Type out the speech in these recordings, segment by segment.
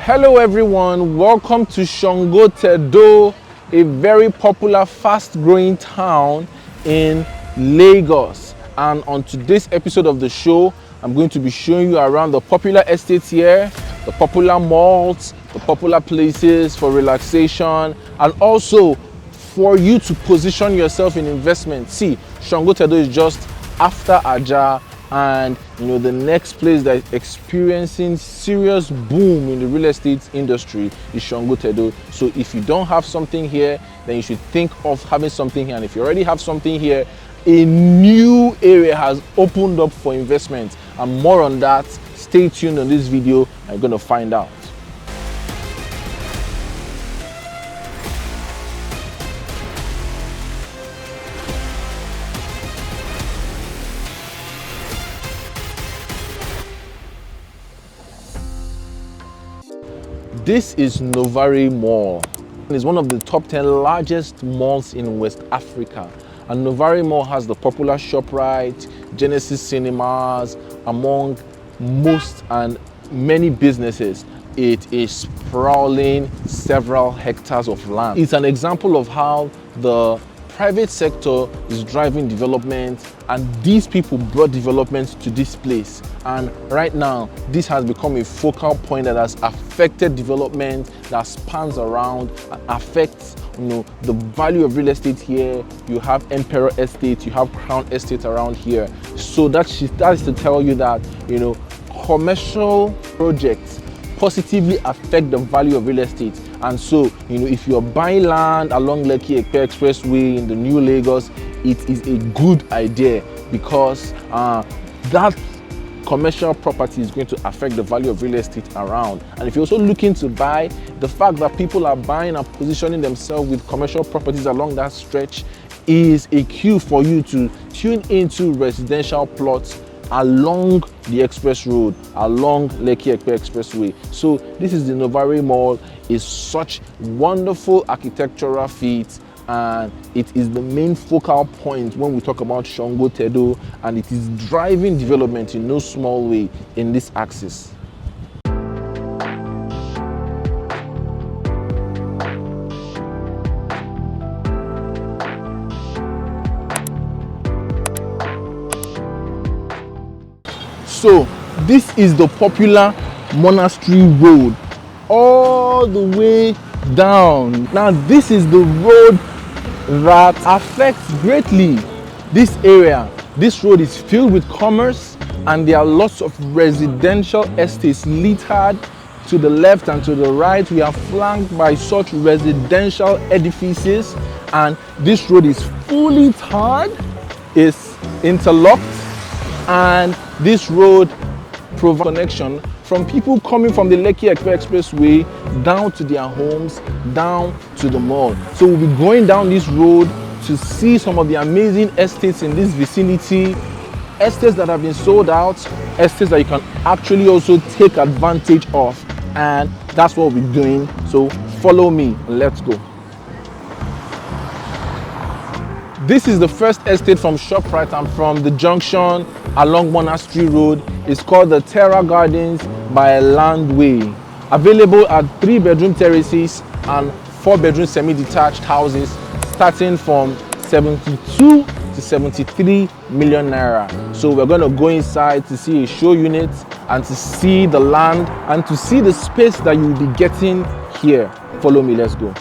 Hello everyone, welcome to Sangotedo, a very popular fast-growing town in Lagos. And on today's episode of the show, I'm going to be showing you around the popular estates here, the popular malls, the popular places for relaxation, and also for you to position yourself in investment. See, Sangotedo is just after Ajah, and the next place that is experiencing serious boom in the real estate industry is Sangotedo. So if you don't have something here, then you should think of having something here. And if you already have something here, a new area has opened up for investment. And more on that, stay tuned on this video, and you're going to find out. This is Novare Mall. It's one of the top 10 largest malls in West Africa. And Novare Mall has the popular Shoprite, Genesis Cinemas, among most and many businesses. It is sprawling several hectares of land. It's an example of how the private sector is driving development, and these people brought development to this place. And right now, this has become a focal point that has affected development that spans around and affects the value of real estate here. You have Emperor Estate, you have Crown Estate around here. So that is to tell you that commercial projects positively affect the value of real estate. And so if you're buying land along Lekki Expressway in the new Lagos, it is a good idea, because that commercial property is going to affect the value of real estate around. And if you're also looking to buy, the fact that people are buying and positioning themselves with commercial properties along that stretch is a cue for you to tune into residential plots along the express road, along Lekki Expressway. So this is the Novare Mall. Is such wonderful architectural feat, and it is the main focal point when we talk about Sangotedo, and it is driving development in no small way in this axis. So this is the popular Monastery Road, all the way down. Now this is the road that affects greatly this area. This road is filled with commerce, and there are lots of residential estates littered to the left and to the right. We are flanked by such residential edifices, and this road is fully tarred, is interlocked, and this road provides connection from people coming from the Lekki Expressway down to their homes, down to the mall. So we'll be going down this road to see some of the amazing estates in this vicinity, estates that have been sold out, estates that you can actually also take advantage of, and that's what we're doing. So follow me, let's go. This is the first estate from Shoprite and from the junction along Monastery Road. It's called the Terra Gardens by Landway. Available at 3-bedroom terraces and 4-bedroom semi-detached houses, starting from 72 to 73 million naira. So we're going to go inside to see a show unit and to see the land and to see the space that you'll be getting here. Follow me, let's go.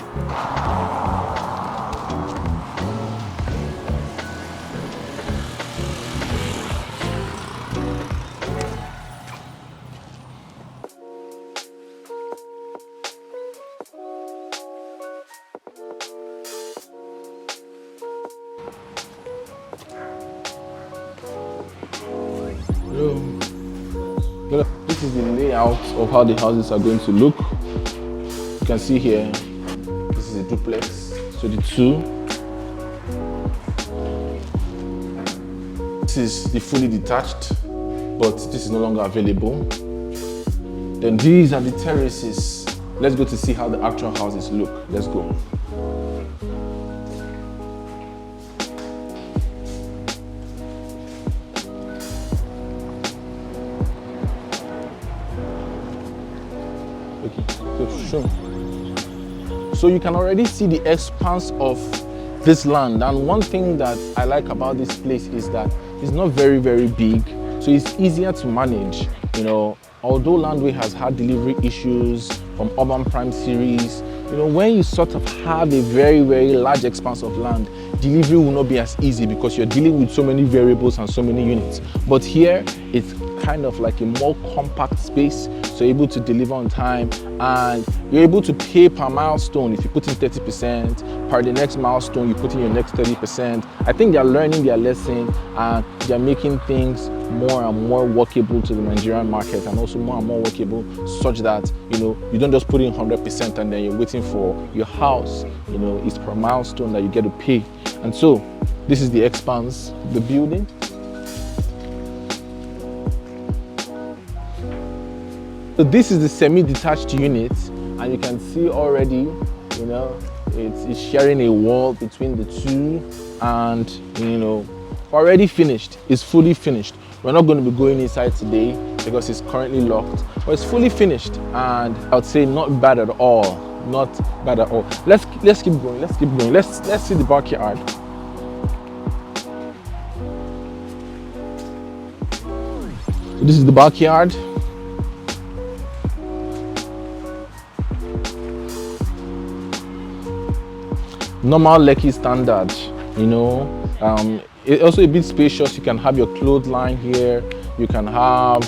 This is the layout of how the houses are going to look. You can see here, this is a duplex, so the two. This is the fully detached, but this is no longer available. Then these are the terraces. Let's go to see how the actual houses look. Let's go. Okay, so show. So you can already see the expanse of this land, and one thing that I like about this place is that it's not very big, so it's easier to manage. You know, although Landway has had delivery issues from Urban Prime series, you know, when you sort of have a very large expanse of land, delivery will not be as easy because you're dealing with so many variables and so many units. But here it's kind of like a more compact space, so you're able to deliver on time, and you're able to pay per milestone. If you put in 30%, per the next milestone you put in your next 30%. I think they're learning their lesson, and they're making things more and more workable to the Nigerian market, and also more and more workable such that, you know, you don't just put in 100% and then you're waiting for your house. You know, it's per milestone that you get to pay. And so this is the expanse, the building. So this is the semi-detached unit, and you can see already, you know, it's sharing a wall between the two, and, you know, already finished. It's fully finished. We're not going to be going inside today because it's currently locked, but it's fully finished, and I would say not bad at all. Not bad at all. Let's keep going. Let's keep going. Let's see the backyard. So this is the backyard. Normal Lekki standard, you know. It's also a bit spacious. You can have your clothesline here. You can have,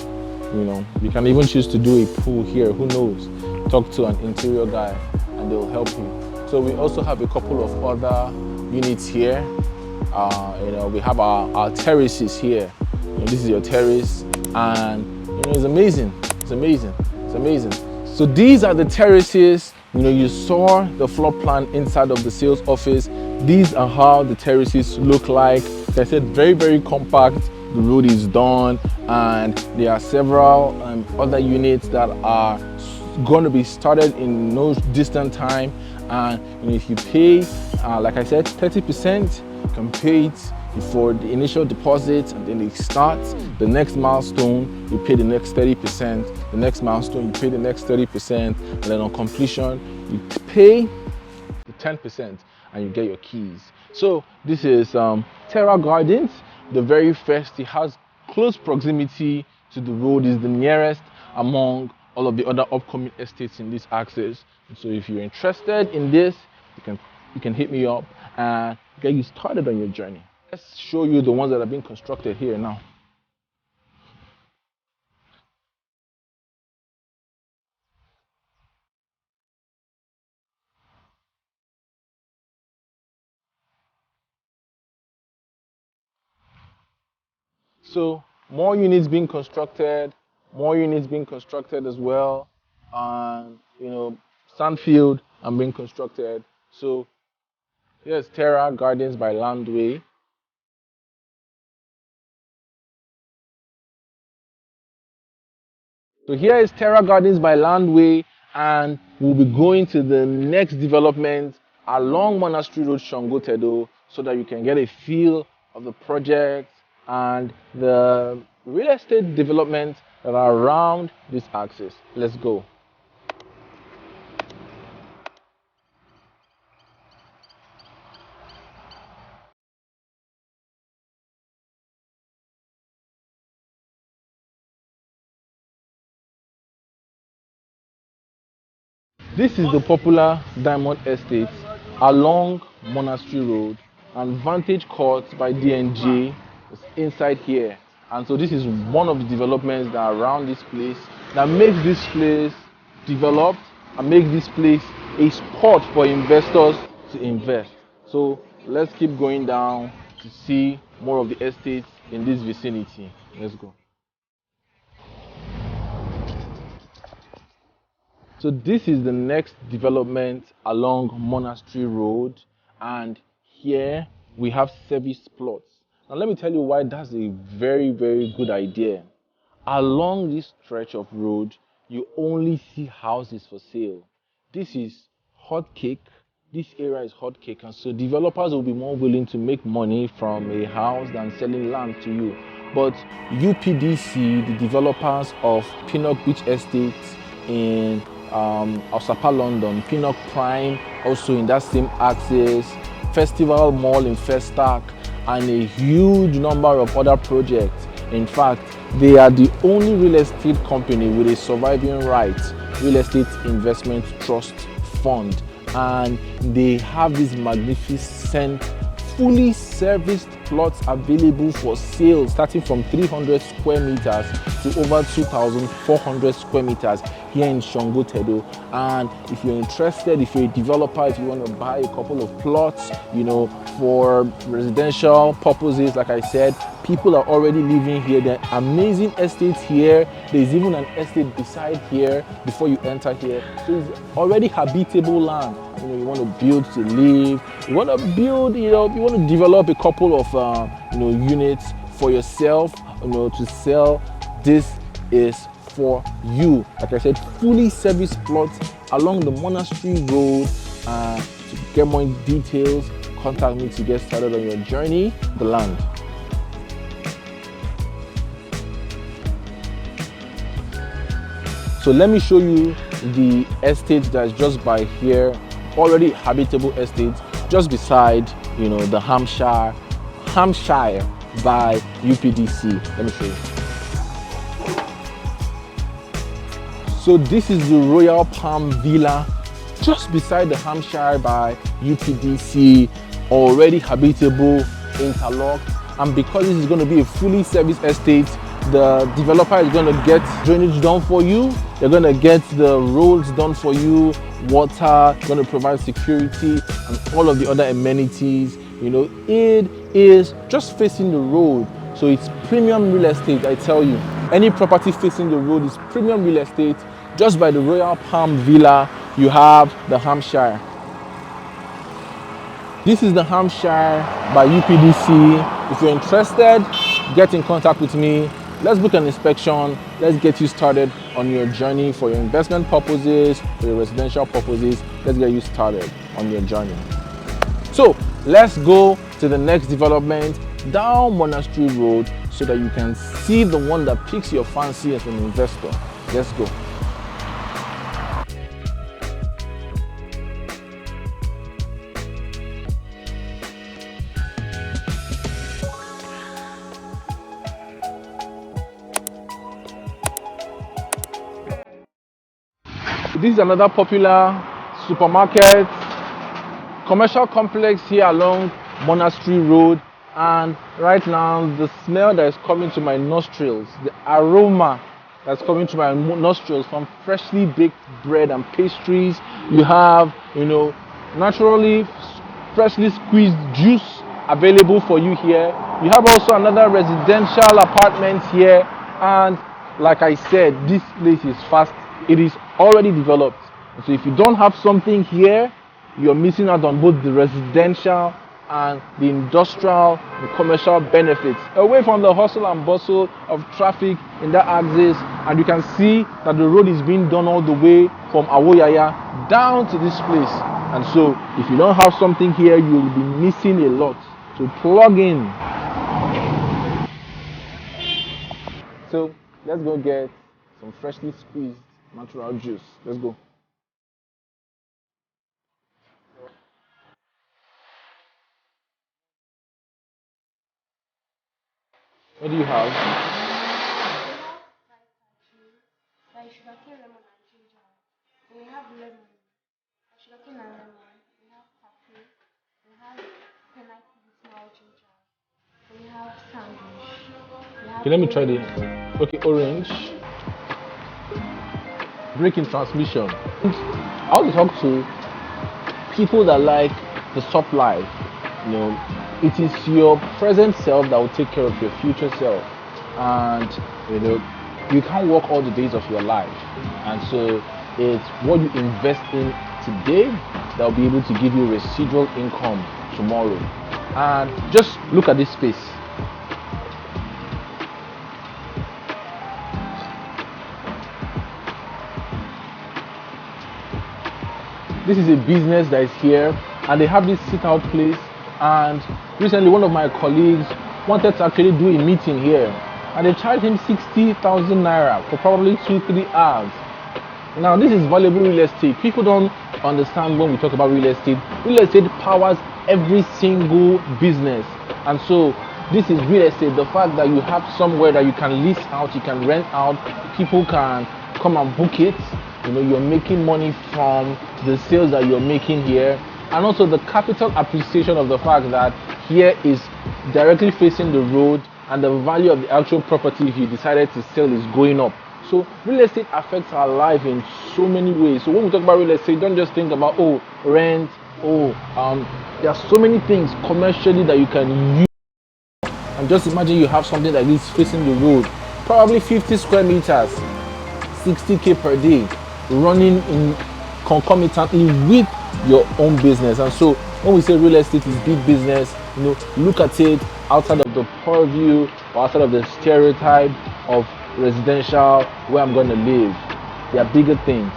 you know, you can even choose to do a pool here. Who knows? Talk to an interior guy and they'll help you. So we also have a couple of other units here. You know, we have our terraces here. You know, this is your terrace, and you know, it's amazing. It's amazing. It's amazing. So these are the terraces. You know, you saw the floor plan inside of the sales office. These are how the terraces look like. Like I said, very compact. The road is done, and there are several other units that are going to be started in no distant time. And you know, if you pay, like I said, 30%, you can pay it for the initial deposit, and then it starts. The next milestone, you pay the next 30%. The next milestone, you pay the next 30%, and then on completion, you pay the 10%, and you get your keys. So this is Terra Gardens. The very first, it has close proximity to the road, is the nearest among all of the other upcoming estates in this axis. And so if you're interested in this, you can hit me up and get you started on your journey. Let's show you the ones that are being constructed here now. So more units being constructed, as well, and you know, Sandfield and being constructed. So here's Terra Gardens by Landway. So here is Terra Gardens by Landway, and we'll be going to the next development along Monastery Road, Sangotedo, so that you can get a feel of the project and the real estate development that are around this axis. Let's go. This is the popular Diamond Estate along Monastery Road, and Vantage Court by DNJ is inside here. And so this is one of the developments that are around this place that makes this place developed and make this place a spot for investors to invest. So let's keep going down to see more of the estates in this vicinity. Let's go. So this is the next development along Monastery Road, and here we have service plots. Now let me tell you why that's a very good idea. Along this stretch of road, you only see houses for sale. This is hot cake. This area is hot cake, and so developers will be more willing to make money from a house than selling land to you. But UPDC, the developers of Pinnock Beach Estates in Osapa London, Pinnock Prime, also in that same axis, Festival Mall in Festac, and a huge number of other projects. In fact, they are the only real estate company with a surviving rights real estate investment trust fund, and they have this magnificent fully serviced plots available for sale, starting from 300 square meters to over 2,400 square meters here in Sangotedo. And if you're interested, if you're a developer, if you want to buy a couple of plots, you know, for residential purposes, like I said, people are already living here. There are amazing estates here. There's even an estate beside here before you enter here. So it's already habitable land. You know, you want to build to live, you want to build, you know, you want to develop a couple of units for yourself, you know, to sell. This is for you. Like I said, fully serviced plots along the Monastery Road. To get more details, contact me to get started on your journey, the land. So let me show you the estate that's just by here, already habitable estate, just beside, you know, the Hampshire by UPDC. Let me show you. So this is the Royal Palm Villa, just beside the Hampshire by UPDC, already habitable, interlocked. And because this is going to be a fully serviced estate, the developer is going to get drainage done for you. They're going to get the roads done for you, water, going to provide security and all of the other amenities. You know, it is just facing the road. So it's premium real estate, I tell you. Any property facing the road is premium real estate. Just by the Royal Palm Villa, you have the Hampshire. This is the Hampshire by UPDC. If you're interested, get in contact with me. Let's book an inspection. Let's get you started on your journey for your investment purposes, for your residential purposes. Let's get you started on your journey. So let's go to the next development down Monastery Road so that you can see the one that piques your fancy as an investor. Let's go. This is another popular supermarket, commercial complex here along Monastery Road. And right now, the smell that is coming to my nostrils, the aroma that's coming to my nostrils from freshly baked bread and pastries. You have, you know, naturally freshly squeezed juice available for you here. You have also another residential apartment here. And like I said, this place is fast. It is already developed. So if you don't have something here, you're missing out on both the residential and the industrial and commercial benefits, away from the hustle and bustle of traffic in that axis. And you can see that the road is being done all the way from Awoyaya down to this place. And so if you don't have something here, you will be missing a lot. So plug in. So let's go get some freshly squeezed natural juice. Let's go. What do you have? We have like sugarcane, lemon, and ginger. We have lemon, sugarcane and lemon. We have coffee. We have pineapple with small ginger. We have sandwich. We have Okay, let me try this. Okay, orange. Breaking transmission. I want to talk to people that like the soft life. You know, it is your present self that will take care of your future self. And you know, you can't work all the days of your life. And so it's what you invest in today that will be able to give you residual income tomorrow. And just look at this space. This is a business that is here, and they have this sit-out place. And recently, one of my colleagues wanted to actually do a meeting here, and they charged him 60,000 naira for probably 2-3 hours. Now, this is valuable real estate. People don't understand when we talk about real estate. Real estate powers every single business. And so, this is real estate. The fact that you have somewhere that you can lease out, you can rent out, people can come and book it. You know, you're making money from the sales that you're making here. And also the capital appreciation of the fact that here is directly facing the road, and the value of the actual property, if you decided to sell, is going up. So real estate affects our life in so many ways. So when we talk about real estate, don't just think about rent. There are so many things commercially that you can use. And just imagine you have something that is facing the road, probably 50 square meters, 60k per day, running in concomitantly with your own business. And so when we say real estate is big business, you know, look at it outside of the purview or outside of the stereotype of residential where I'm going to live. There are bigger things.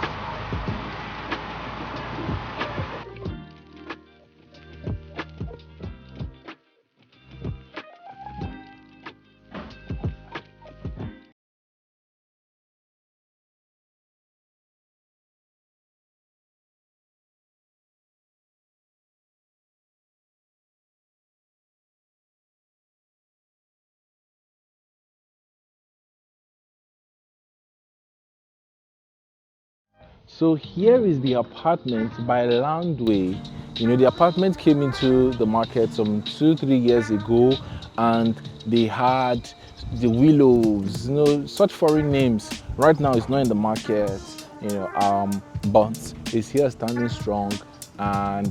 So here is the apartment by Landway. You know, the apartment came into the market some 2-3 years ago, and they had the Willows, you know, such foreign names. Right now it's not in the market, you know, but it's here standing strong. And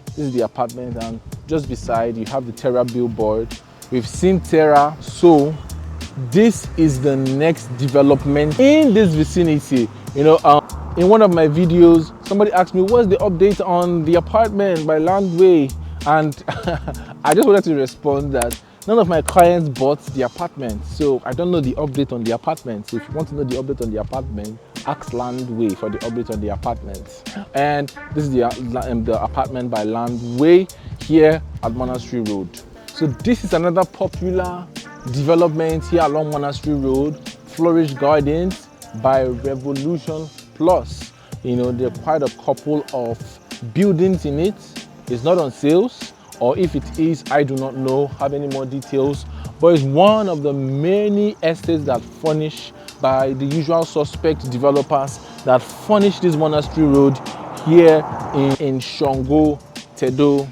this is the apartment, and just beside you have the Terra billboard. We've seen Terra, so this is the next development in this vicinity. You know, in one of my videos, somebody asked me, what's the update on the apartment by Landway? And I just wanted to respond that none of my clients bought the apartment, so I don't know the update on the apartment. So if you want to know the update on the apartment, ask Landway for the update on the apartment. And this is the apartment by Landway here at Monastery Road. So this is another popular development here along Monastery Road, Flourish Gardens by Revolution Plus. You know, there are quite a couple of buildings in it. It's not on sales, or if it is, I do not know, have any more details, but it's one of the many estates that furnish by the usual suspect developers that furnish this Monastery Road here in Sangotedo.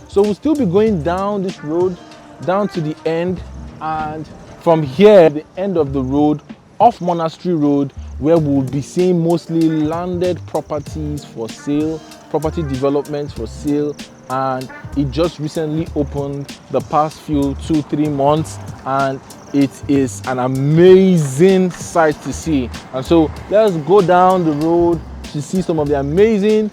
So we'll still be going down this road, down to the end, and from here, the end of the road, off Monastery Road, where we'll be seeing mostly landed properties for sale, property developments for sale, and it just recently opened the past few 2-3 months, and it is an amazing sight to see. And so let's go down the road to see some of the amazing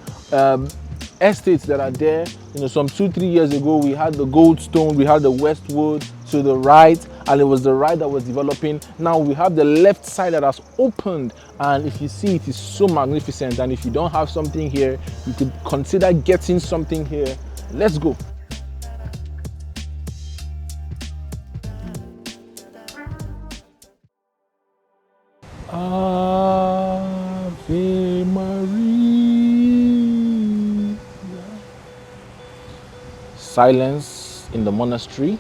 estates that are there. You know, some 2-3 years ago we had the Goldstone, we had the Westwood to the right, and it was the right that was developing. Now we have the left side that has opened, and if you see, it is so magnificent. And if you don't have something here, you could consider getting something here. Let's go. Ave Maria. Silence in the monastery.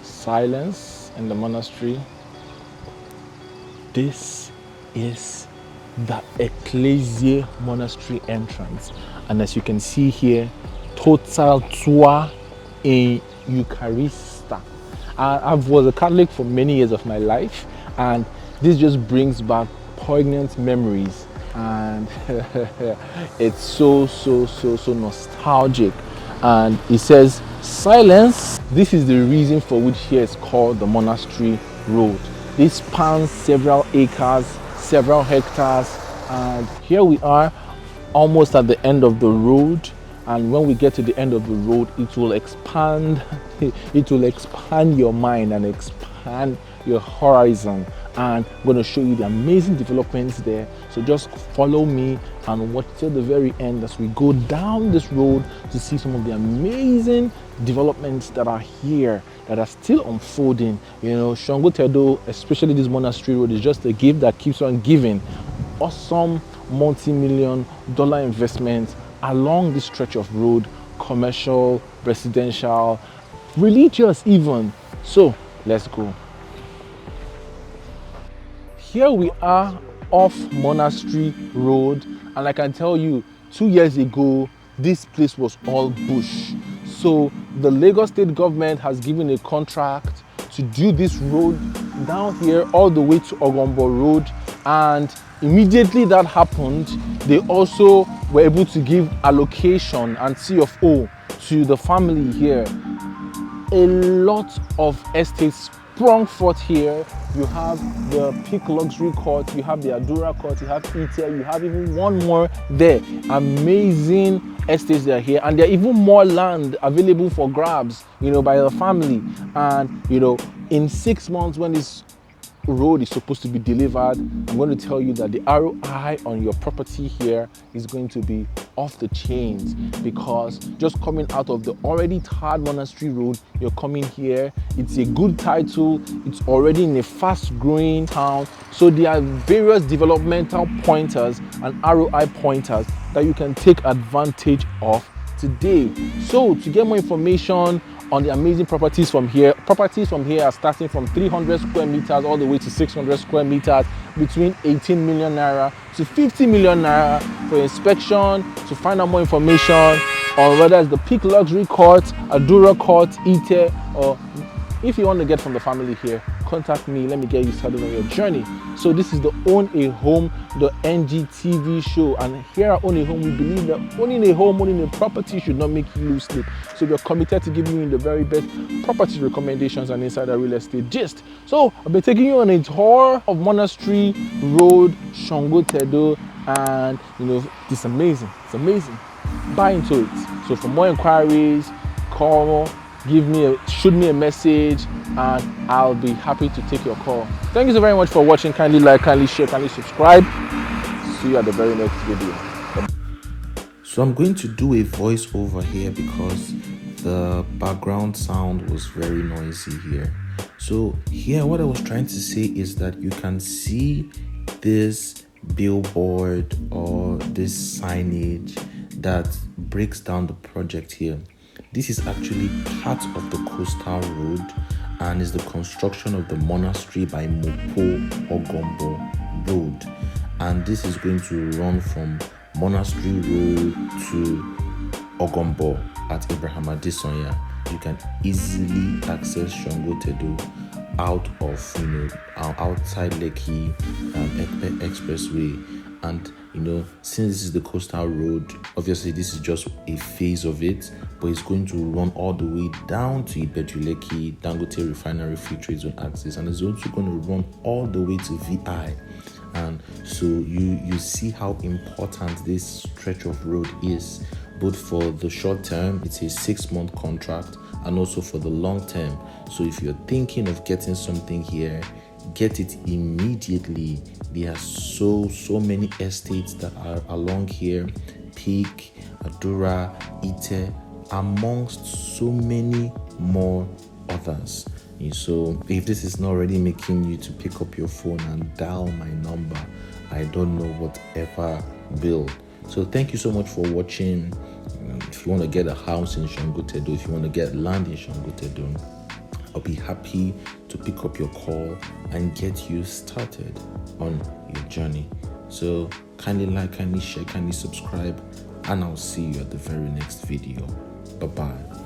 Silence in the monastery. This is the Ecclesia Monastery entrance, and as you can see here, total tour in Eucharista. I was a Catholic for many years of my life, and this just brings back poignant memories, and it's so nostalgic. And it says silence. This is the reason for which here is called the Monastery Road. This spans several acres, several hectares, and here we are almost at the end of the road. And when we get to the end of the road, it will expand it will expand your mind and expand your horizon. and I'm going to show you the amazing developments there. So just follow me and watch till the very end as we go down this road to see some of the amazing developments that are here, that are still unfolding. Sangotedo, especially this Monastery Road, is just a gift that keeps on giving. Awesome multi-million dollar investment along this stretch of road, commercial, residential, religious even. So let's go. Here we are off Monastery Road, and I can tell you 2 years ago this place was all bush. So the Lagos state government has given a contract to do this road down here all the way to Ogombo Road, and immediately that happened, they also were able to give allocation and CFO to the family here. A lot of estates sprung forth here. You have the Peak Luxury Court, you have the Adura Court, you have Ite, you have even one more there. Amazing estates that are here, and there are even more land available for grabs, by the family. And in 6 months, when this road is supposed to be delivered, I'm going to tell you that the ROI on your property here is going to be off the chains, because just coming out of the already tarred Monastery Road, you're coming here, it's a good title, it's already in a fast growing town. So there are various developmental pointers and ROI pointers that you can take advantage of today. So to get more information on the amazing properties from here are starting from 300 square meters all the way to 600 square meters, between 18 million naira to 50 million naira for inspection. To find out more information on whether it's the Peak Luxury Court, Adura Court, Ite, or if you want to get from the family here, contact me. Let me get you started on your journey. So this is the Ownahome, the NG TV show, and here at Ownahome we believe that owning a home, owning a property should not make you lose sleep. So we're committed to giving you the very best property recommendations and insider real estate gist. So I've been taking you on a tour of Monastery Road, Sangotedo, and it's amazing. It's amazing. Buy into it. So for more inquiries, call, shoot me a message, and I'll be happy to take your call. Thank you so very much for watching. Kindly like, kindly share, kindly subscribe. See you at the very next video. So I'm going to do a voiceover here because the background sound was very noisy here. So here what I was trying to say is that you can see this billboard or this signage that breaks down the project here. This is actually part of the coastal road and is the construction of the monastery by Mopo Ogombo Road. And this is going to run from Monastery Road to Ogombo at Ibrahim Adesanya. You can easily access Sangotedo out of outside Lekki Expressway. And since this is the coastal road, obviously this is just a phase of it, but it's going to run all the way down to Ibeju Lekki Dangote Refinery Free Trade Zone axis, and it's also going to run all the way to VI. And so you see how important this stretch of road is, both for the short term, it's a 6-month contract, and also for the long term. So if you're thinking of getting something here, get it immediately. There are so many estates that are along here, Peak, Adura, Ite, amongst so many more others. And so if this is not already making you to pick up your phone and dial my number, I don't know whatever will. So thank you so much for watching. If you want to get a house in Sangotedo, if you want to get land in Sangotedo, I'll be happy to pick up your call and get you started on your journey. So kindly like, kindly share, kindly subscribe, and I'll see you at the very next video. Bye-bye.